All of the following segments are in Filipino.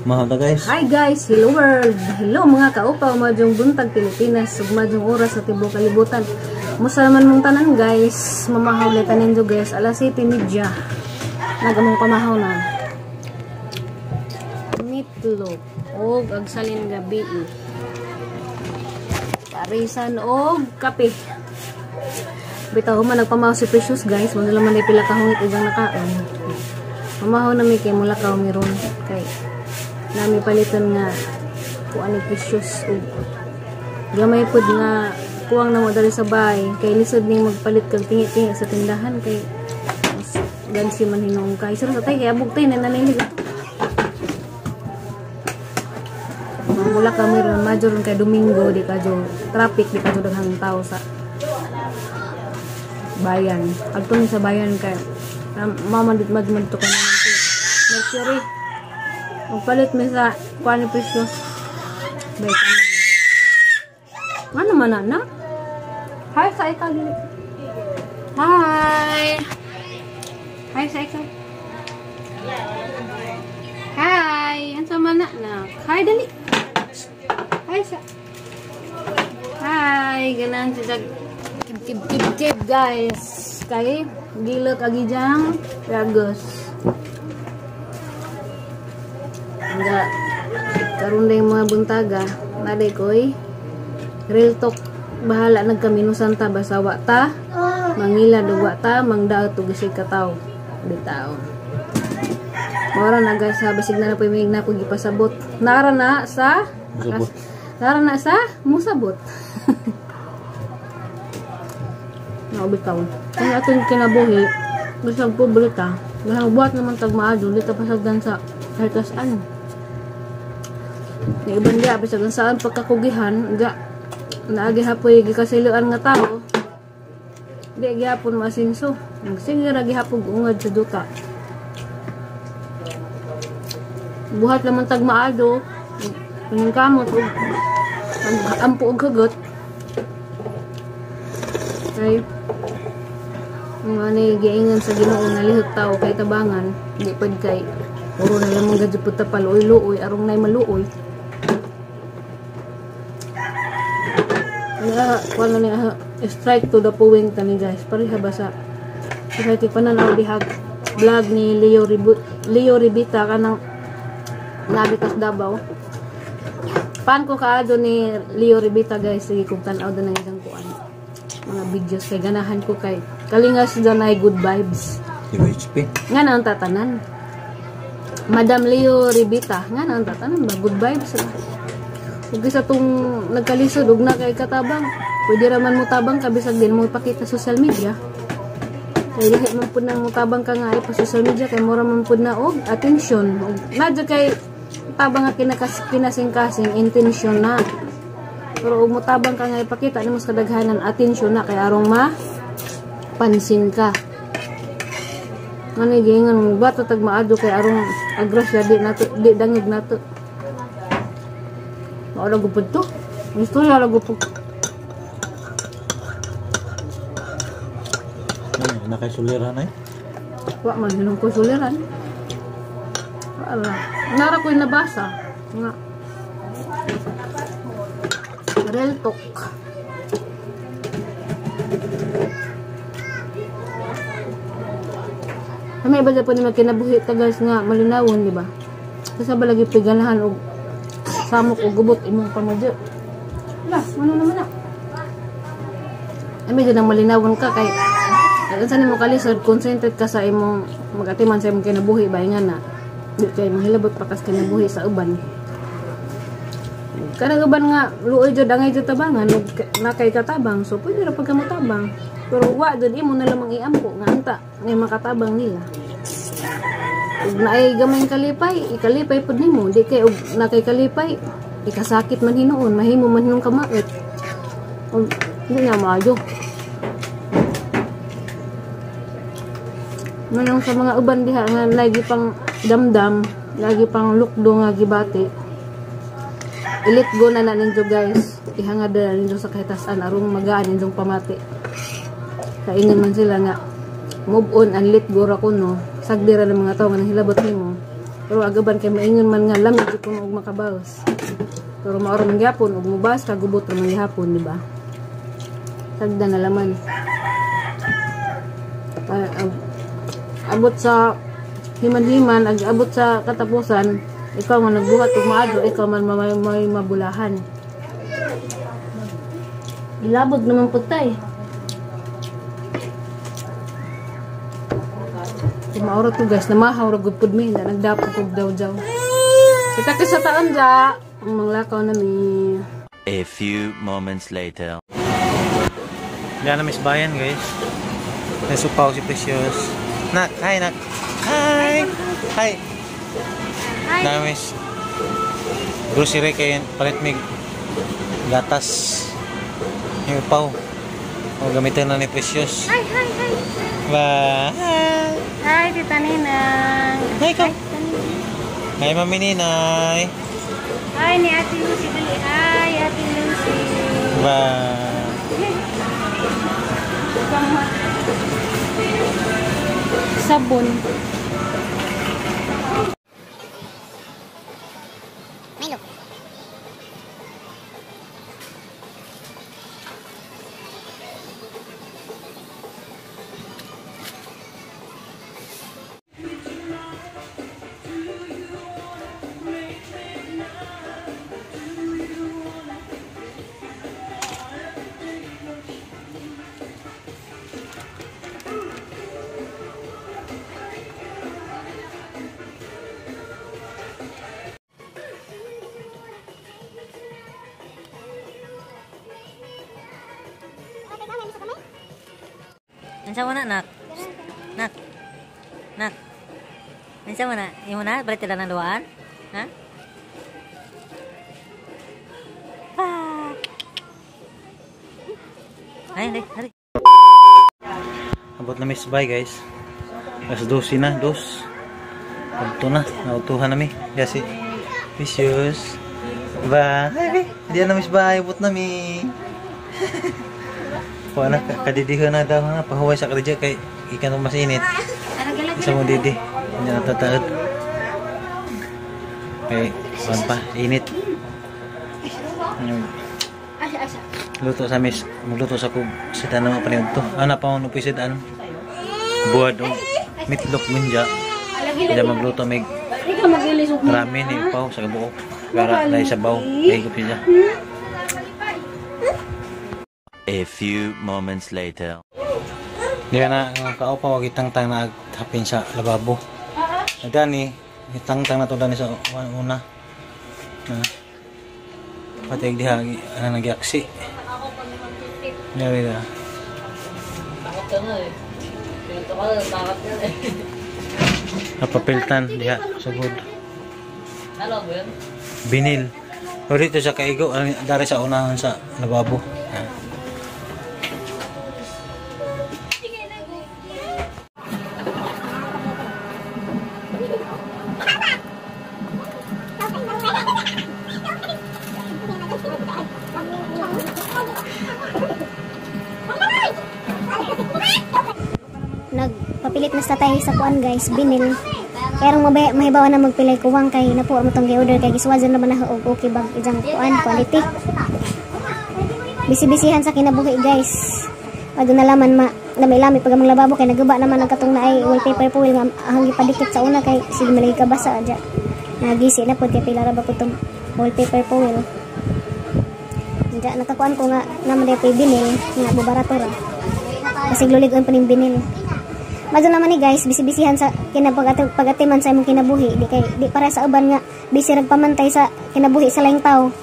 Mahal na guys. Hi guys, hello world. Hello mga kaupaw, madyong buntag Pilipinas, ug madyong oras sa tibuok kalibutan. Musta naman mong tanan guys, mamahaw na tanin do guys, alas 7:30. Nagamong pamahaw na. Meatloaf og agsalin gabi. Parisan og kape. Bitaw man nagpamahaw si Precious guys, wala naman ay pila ka hungit igang nakaon. Mamahaw na mi kay mula ka meron kay nami palitan nga kuan ni Precious ug gamay pud nga kuwang na mo dali sa bahay kay lisod ning magpalit kag tingi-tingi sa tindahan kay gansi man hinong kay sir sa tay kay abog tay na nanilig mula ka meron major kay Domingo di ka jo traffic di ka jo daghang tao sa bayan adto sa bayan kay mamandit madto ka naman Mercury magpalit mo sa kuha ni Precious. Baik naman. Ano naman na? Hi sa ikaw. Hi! Hi sa ikaw. Hi! Ano sa mana na? Hi, dali. Hi sa. Hi! Ganang siya kib guys. Kay gilak agijang ragos. Nga karon day mga buntaga naday koy real talk bahala nagkaminusan ta basawa ta mangila dugwa ta mangdaot og isig kataw bitaw mora na guys ha basig na po may na ko gipasabot nara na sa musabot no bitaw kaya atong kinabuhi bisag publika bahang buhat naman tag maadto dito pasagdan sa hartasan ni iban dia bisag saan pagkakugihan ga naagi hapoy gikasiluan nga tao di gyapon masinso sige ra gihapon ungad sa duta buhat naman tag maado paningkamot og ampo og kagot kay mga giingon sa Ginoo nga lihok tao kay tabangan di pud kay puro na lamang gadjupot ta paluoy-luoy arong nay maluoy. Wala niya strike to the point tani guys pareha ba sa kahit pananaw dihag vlog ni Leo Ribita kanang nabitas Davao pan ko kaado ni Leo Ribita guys sige kung tanaw do nang isang kuan mga videos kay ganahan ko kay kalingas danay good vibes nga nang tatanan Madam Leo Ribita nga nang tatanan ba good vibes ug isa tong nagkalisod ug na kay katabang pwede ra man mo tabang kabisag din mo ipakita sa social media kay diha man pud nang mutabang ka nga ay pa social media kay mura man pud na og attention nadyo kay tabang nga kinasing-kasing intention na pero ug mutabang ka nga ipakita nimo sa kadaghanan attention na kay arong pansin ka ngani gingan mo bata tag maadto kay arong agrasya di dangig nato wala gupod to. Gusto wala gupod. Nakasuliran ay? Wa man hinong ko suliran. Wala. Nara ko'y nabasa. Nga. Real talk. Kami iba dyan po naman kinabuhi tagas nga malinawon, di ba? Kasi ba lagi piganahan o samok o gubot imong pamadyo. Wala, ano naman na. Ay, medyo nang malinawon ka kay saan mo kalisod, concentrate ka sa imong mag-atiman sa imong kinabuhi ba nga na di kay mahilabot pakas kinabuhi sa uban. Kanang uban nga luoy jud angay jud tabangan na kay katabang so pwede ra pagka mo tabang pero wa jud imo na lamang iampo nga anta ngay makatabang nila. Ug naay gamay kalipay, ikalipay pud nimo, di kay ug nakay kalipay, ikasakit man hinuon, mahimo man hinung kamait. Ug hindi nga maayo. Manang sa mga uban diha nga lagi pang damdam lagi pang lukdo nga gibati. Ilit go na ninyo guys. Ihangad na ninyo sa kahitasan arong magaan ninyong pamati. Kaingon man sila nga move on and let go ra kuno. Sagdira ng mga tao nga nahilabot nimo. Pero agaban kay maingon man nga lamig jud kuno og makabawas. Pero maoro man gyapon og mubas kagubot ra man gyapon, di ba? Sagda na laman. Abot sa himan-himan, abot sa katapusan, ikaw man nagbuhat og maadto, ikaw man may mabulahan. Ilabog naman putay. Mauro to guys, namahaw ra gud pud mi, nagdapo kog daw-daw. Kita ka sa taon ja, manglakaw na mi. A few moments later. Yan na Miss Bayan guys. Nasupaw si Precious. Nak, hi nak. Hi. Hi. Na Miss. Grocery kay palit mig gatas. Yung paw. O gamitin na ni Precious. Hi, hi, hi. Bye. Hi, Tita Ninang. Hi ka. Hi Mami Ninay. Hi, ni Ate Lucy. Hi, Ate Lucy. Bye. Sabon. Milo. Nansa mo na, nak? Nak? Nak? Nansa mo na? Yung mo na? Balik tila ng luwaan? Ha? Ah! Ay, hindi. Hari. Abot na Miss Bay guys. Alas 12 na, 2. Punto na, nautuhan na mi. Kasi Precious. Bye. Diyan na Miss Bay, abot na mi. Kuha na, kadidihan na daw nga. Pahuway sa kadidya kay ikan mas init. Isa mo didi. Hindi natataad. Kay, kuhan pa, init. Luto sa Miss, magluto sa kub. Sita na mga paniyod to. Ano pa mo nupisidaan? Buwad o meatloaf munja. Hindi magluto may ramen ni Pao sa kabuok. Para na isabaw. Higop siya. A few moments later. Di na kaupa wag itang-tang na agtapin sa lababo. Dani, itang-tang na to dani sa una. Pati diha ana nagyaksi. Dali na. Napapiltan diha sugod. Binil. O dito sa kaigo, dari sa unahan sa lababo. Nagpapilit na sa tayo sa kuan guys, binil. Kaya rong mahibawa na magpilay kuwang kay napuwa mo tong order kay giswajan naman na og okay bag ijang kuan quality. Bisi-bisihan sa kinabuhi guys. Pag nalaman na may lami pag ang lababo kay nagaba naman ang katong naay wallpaper po nga ahang gipadikit sa una kay sige malagi ka basa adya. Nagisi na pud kay pila ra ba pud tong wallpaper po will. Adya nakakuan ko nga naman day binil nga bubarato ra. Kasi lulig-on pa ning binil. Madyo naman ni guys, bisi-bisihan sa kinapagatiman sa imong kinabuhi. Di para sa uban nga bisi pamantay sa kinabuhi sa laing tao.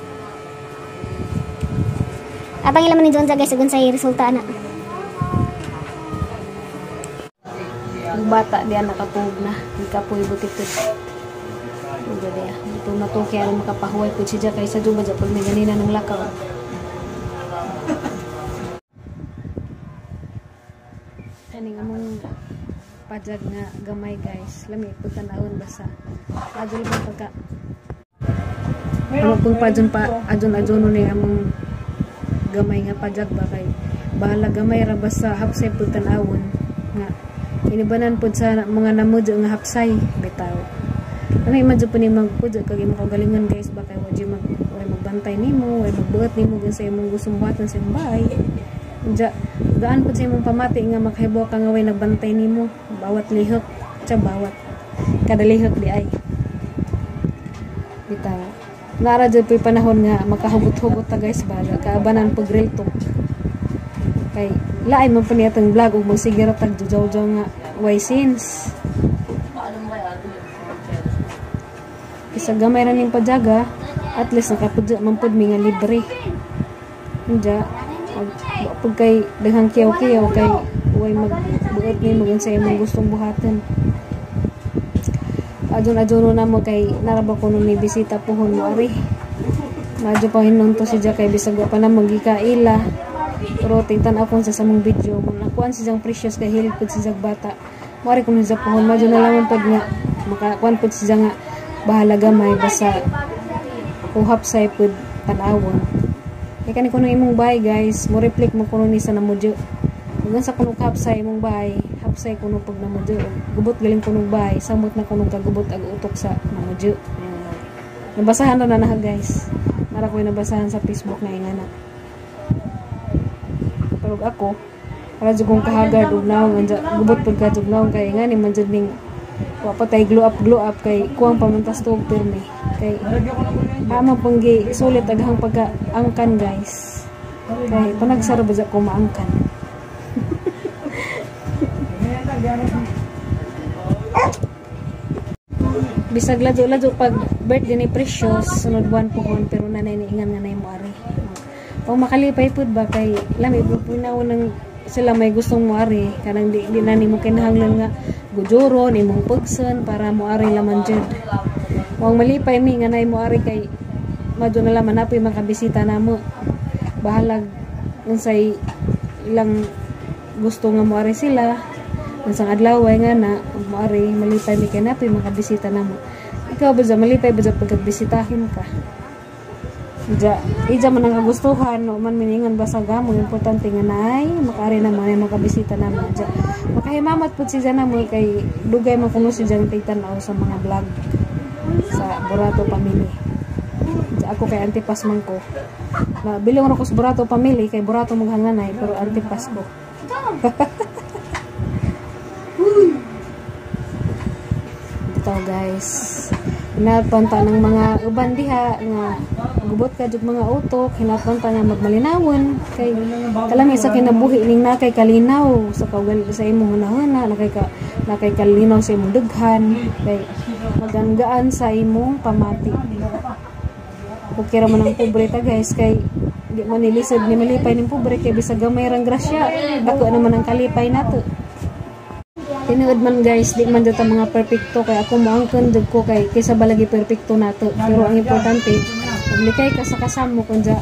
Abang ilaman ni John sa guys, ugon sa resulta na. Ang bata diyan nakatug na, nagkapoy butitot. Uga diya, ito na to kaya makapahuway po siya kaysa juba dyan pag may ganina ng lakaw. Kaning among pajag nga gamay guys. Lami pagtanawon basa. Adul ba pagka ano kung padyon pa adyon ni among gamay nga pajag ba kay bahala gamay ra basa hapsay pagtanawon nga inibanan pud sa mga namudyo nga hapsay bitaw. Ano imagine po ni magpudyo kag imong kagalingan guys ba kay way magbantay nimo, way magbuhat nimo gan sa imong gustong buhatan sa imong bahay. Ja, gaan po sa imong pamati nga makahibaw ka nga way nagbantay nimo bawat lihok, bawat kada lihok di ay. Bitaw. Nara jud po'y panahon nga makahugot-hugot ta guys ba kaabanan pag real talk. Kay lain man po niya itong vlog ug magsigira tag jujaw-jaw nga way sins. Isa gamay ra ning pajaga at least nakapudya man pud mi nga libre. Unja pag kay daghang kiyaw-kiyaw kay way magbuot ni mo sa imong gustong buhaton. Adun-aduno na mo kay naraba ko nun ni bisita pohon mo ari. Medyo pa hinunto siya kay bisag wa pa na magikaila. Pero tingtan ako sa samong video mo nakuan siyang precious kay hilig pud siya bata. Mari ko sa pohon medyo na lang pud nga makakuan pud siya nga bahala gamay basta uhap sa pud tanawon. Kaya kani kuno imong bahay guys, mo reflect mo kuno ni sa namudyo. Hanggang sa kuno hapsay imong bahay, hapsay kuno pag namudyo. Gubot galing kuno bahay, samot na kuno kagubot ag utok sa namudyo. Nabasahan na na guys. Nara ko nabasahan sa Facebook nga ingana. Pero ako, para jud kong kahagard ug naong anja gubot pud ka jud naong kay ngani man jud ning wa pa tay glow up kay kuang pamantas tuog pirmi kay ama panggi sulit aghang pagkaangkan guys kay panagsara ba ko maangkan. Bisag ladyo pag birthday ni Precious sunod buwan pohon pero nanay niingan nga nay mo ari pag makalipay pud ba kay lami pud nang sila may gustong mo ari kanang di na nimo kinahanglan nga gujuron imong pugson para mo ari laman jud. Wang malipay mi nga nay mo ari kay madyo na laman apoy makabisita namo. Bahalag unsay ilang gusto nga mo ari sila. Unsang adlaw ay nga na mo ari malipay mi kay napoy makabisita namo. Ikaw ba malipay ba pagagbisitahin ka? Ija man ang kagustuhan no man miningan basa gamo importante nga nay makaari na man makabisita namo ja makahimamat pud si jana mo kay dugay man kuno si jang titan-aw sa mga vlog sa Burato Family. Ja ako kay antipas man ko na bilong ra ko sa Burato Family kay Burato maghanganay pero antipas ko. Ito guys hinapanta ng mga uban diha nga gubot ka jud mga utok hinapanta nga magmalinawon kay kalami sa kinabuhi ning nakay kalinaw sa kaugal sa imong hunahuna nakay kalinaw sa imong dughan kay maganggaan sa imong pamati. Kukira man ang pobre ta guys kay di man nilisod ni malipay ning pobre kay bisag gamay rang grasya dako naman ang kalipay nato. Tinuod man guys, di man dito mga perfecto kay ako moangkon jud ko kay kaysa balagi perfecto nato. Pero ang importante, maglikay ka sa kasamo kun ja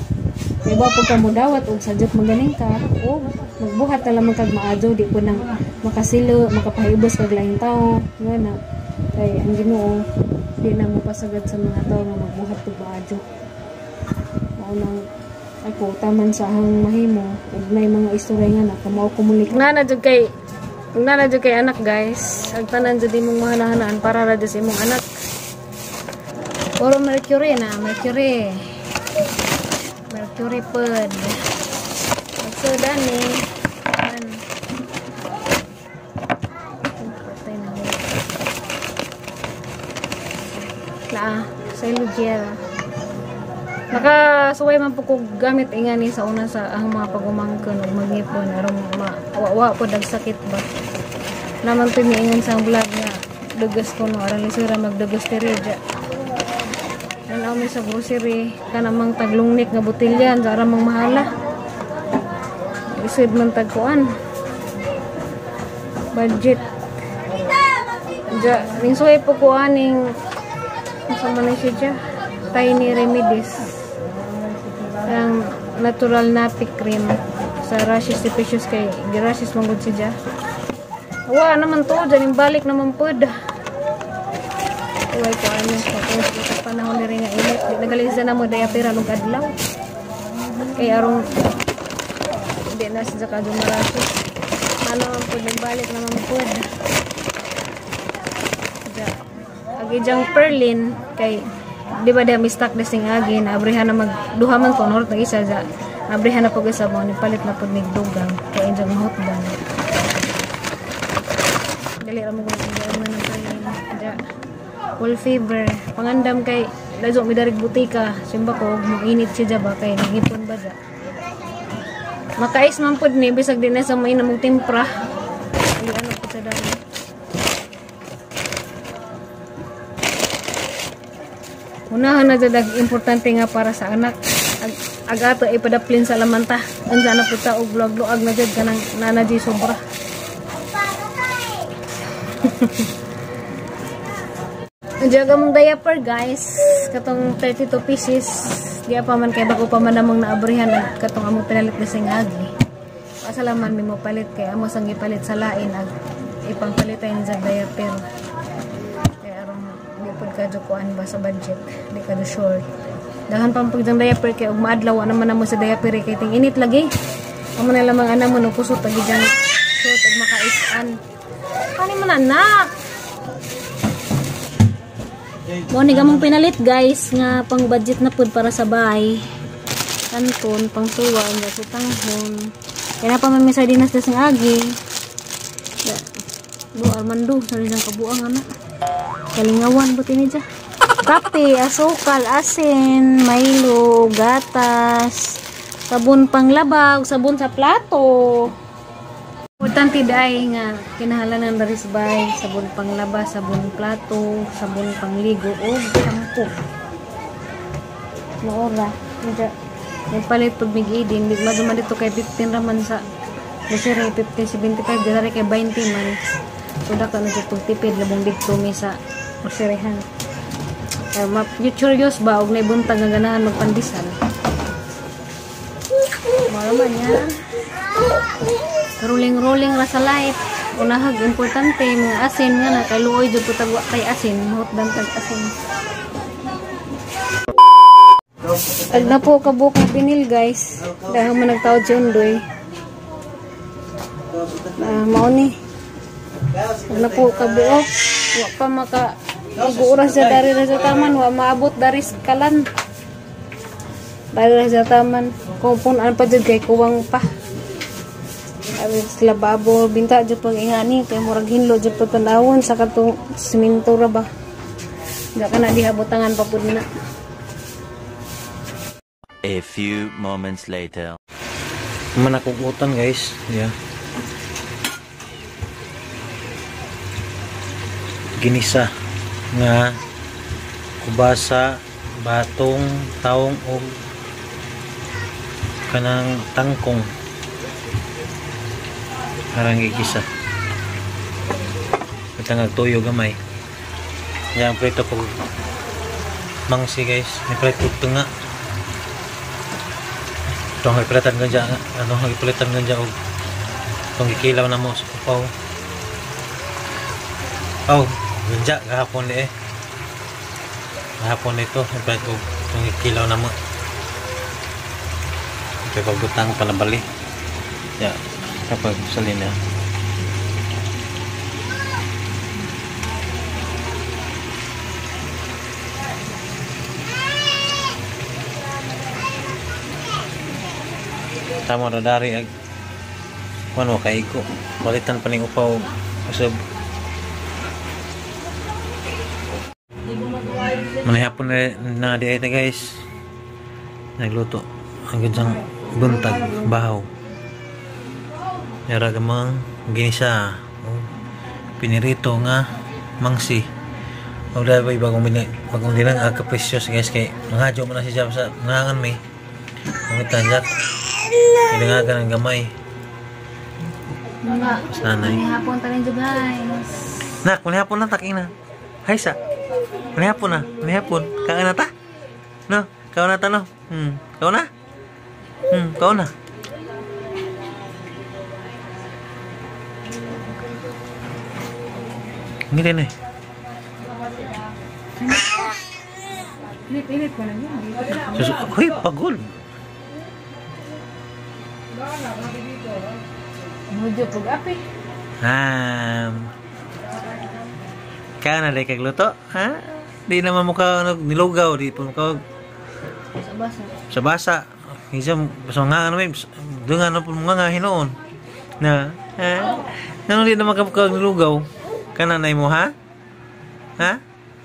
kay ba pag ka mo dawat og sadyot maganing ka o magbuhat na lamang kag maadyo di ko nang makasilo, makapahibos kag laing tao nga na kay ang Ginoo di na mo pasagad sa mga tao nga magbuhat og maadyo. Mao nang ako taman sa hang mahimo ug nay mga istorya nga na kamao kumulik na jud kay kung nana dyan kay anak guys, ang tanan dyan mong mahanahanaan para na dyan sa imong anak. Puro Mercury na, Mercury pod. So, dani. Sa ilugyera. Nakasuway man po ko gamit ingani sa una sa ang mga pagumangkon ug magipon aron wa po dagsakit ba. Naman piniingan sa vlog nga dugas ko no aron lisura magdugas diri ja. Ano mi sa grocery kanamang taglungnik nga botelyan sa aron mahala. Isud man tagkuan. Budget. Ja ning suway po ko aning sa man siya Tiny Remedies. Ang natural napi cream sa rashes si Precious kay girashes manggod siya Wa naman to, dyan yung balik naman po. Uy ko ano sa panahon ni rin nga init. Di nagalisa na mo daya pera nung adlaw. Kaya arong hindi na siya kadumaraso. Ano naman po, nagbalik naman po. Agi jang perlin kay di ba dia mistak na sing agi na abrihan na magduha man ko north na isa ja. Abrihan na po sa mo ni palit na po ni dugang kay jang hotban. Dali ra mo ko ng perlin. Ja. Wallfever, pangandam kay lajo mi darig butika, simba ko mo init siya ba kay nangipon ba ja. Makais man pud ni bisag din na sa may namog timpra. Ay ano po sa dami. Unahan na dadag importante nga para sa anak. Agato ipadaplin sa lamanta. Anja na puta og luag-luag na jud kanang nanaji sobra. Jaga mong diaper guys, katong 32 pieces. Di pa man kay bago pa man namang naabrihan at katong among pinalit na singagi. Pasalaman mi mo palit kay amo sang gipalit sa lain ag ipangpalitan sa diaper. Kaya aron di pud ka kuan ba sa budget, di ka do short. Dahan pang pagdang diaper kay ug maadlaw naman namo sa diaper kay ting init lagi. Amo na lamang ana mo no kusot agi jan short ug makaisan. Kani man anak. Mo ni gamong pinalit guys nga pang budget na pud para sa bahay. Kanton pang suwa nga sa tanghon. Kaya pa man sa dinas sa agi. Bu Armando sa rin kabuang ana. Kalingawan buti ni ja. Kape, asukal, asin, Milo, gatas, sabon panglaba, sabon sa plato. Importante dai nga kinahanglan dari sa bahay, sabon panglaba, sabon plato, sabon pangligo o shampoo. Maora, medyo nagpalit pud mig idin, di maduma dito kay 15 raman sa Busiri 15.75 dari kay 20 man. Suda ka na pud tipid labong dito mi sa Busirihan. Kay curious ba og naibuntag nga ganahan magpandisal. Mara man yan. Rolling ra sa light. Unahag importante mga asin nga na kay luoy jud putagwa kay asin, hot dan tag asin. Ag na po kabuk na pinil guys. Dahil man nagtawad si Undoy. Mao ni. Ag na po kabuok. Wa pa maka iguras sa dari ra sa taman, wa maabot dari kalan. Dari ra sa taman, kung punan pa jud kay kuwang pa. Sila babo binta jud pag ingani kay murag hinlo jud pag tanawon sa katong siminto ra ba. Nga kana diha butangan pa pud na. A few moments later. Manakukutan guys, yeah. Ginisa nga kubasa, batong, taong og kanang tangkong. Harang igisa. Katang tuyo gamay. Yang prito ko mangsi guys. May prito tunga. Itong ipalitan ganja. Ipalitan ganja og itong ikilaw na mo sa kupaw. Oh, ganja gahapon ni Gahapon ito. Ipalitan og itong ikilaw na mo. Ipagutang panabali. Ya. Kapag salin na tama na dari ag kuno kay ko balitan pa ning upaw usab manihapon na di ay guys nagluto ang gandang buntag bahaw. Yara gamang ginisa pinirito nga mangsi o dahil bagong dilang agka-precious guys kay nangadyo mo na si Jab sa nangangan may mangitanjak ilangagan ng gamay mas nanay Hapon tanin jud guys. nak manihapon na taking na hay sa manihapon kaan na ta no kau na ta no kau na Ngiti na eh. Init ko na yun. Uy, pagod. Medyo pag-api. Kaya na kag luto, ha? Di naman mukha nilugaw, di po mukha Sa basa. sa basa. Isa basta nga ano may dungan na po mga hinoon. Na, ha? Ano di naman ka mukha nilugaw? Kananay mo, ha? Ha?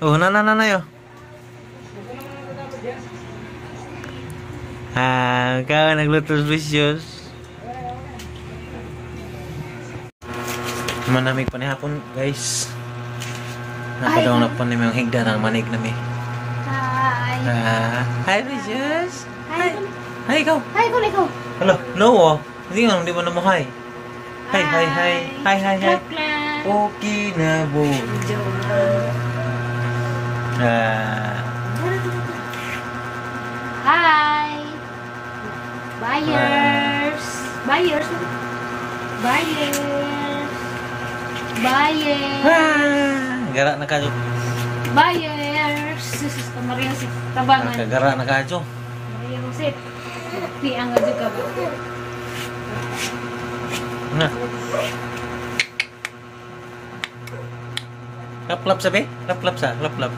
Oh, nanay oh. Kaya nagluto precious. Manamig pa ni hapon, guys. Napadaw na po ni mga higda ng manig na may. Hi. Hi, precious. Hi, ikaw. Hi, ikaw. Hello, no oh. Hindi nga, hindi mo na mo hi. Hi. Clap. Okay na po. Hi. Buyers. Gara na kadyo. Buyers. Maria si tabangan. Kagara na kadyo. Maria Rosit. Piang aja ka ba? Na. Lap-lap sabi? Lap-lap sa. Lap-lap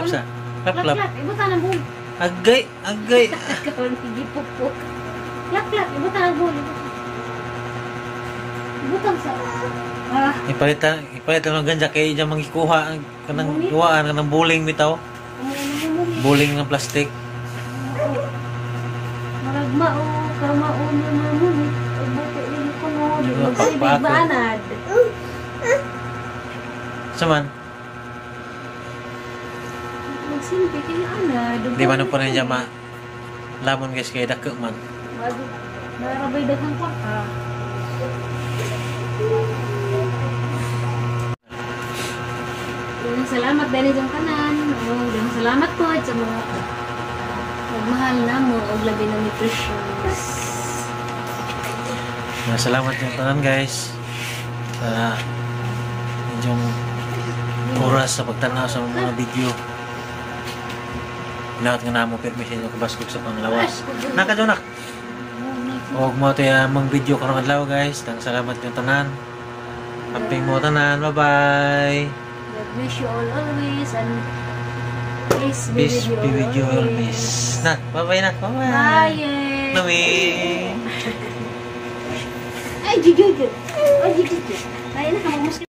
sa. Lap-lap. Ibutan ang bull. Agay. Kawan tinggi pupuk. Lap, ibutan ang bull. Ibutan sa. Ipalitan ng ganja kay dyan mangikuha kanang luwaan kanang buling bitaw. Buling ng plastik. Maragma o kamao na mamunit. Buti ini ko no. Magsibig baanad. Saman. Magsimpi kaya anad. Di man po na dyan lamon guys kay dako man. Marabay daghang kwarta. Salamat dahil sa kanan. Salamat po sa mga nagmahal na mo o labi na ni Precious. Salamat yung tanan guys sa inyong oras sa pagtanaw sa mga video. Pinakot nga na mo permission yung kabaskog sa panglawas. Nakadyo na. Huwag mo ito yung video karong adlaw guys. Salamat yung tanan. Happy mo tanan. Bye-bye. God bless you all always and peace Be with you always. Nak, bye-bye nak. Bye-bye. Bye. Nawi. Ay, jujur. Ay, jujur. Kaya na ka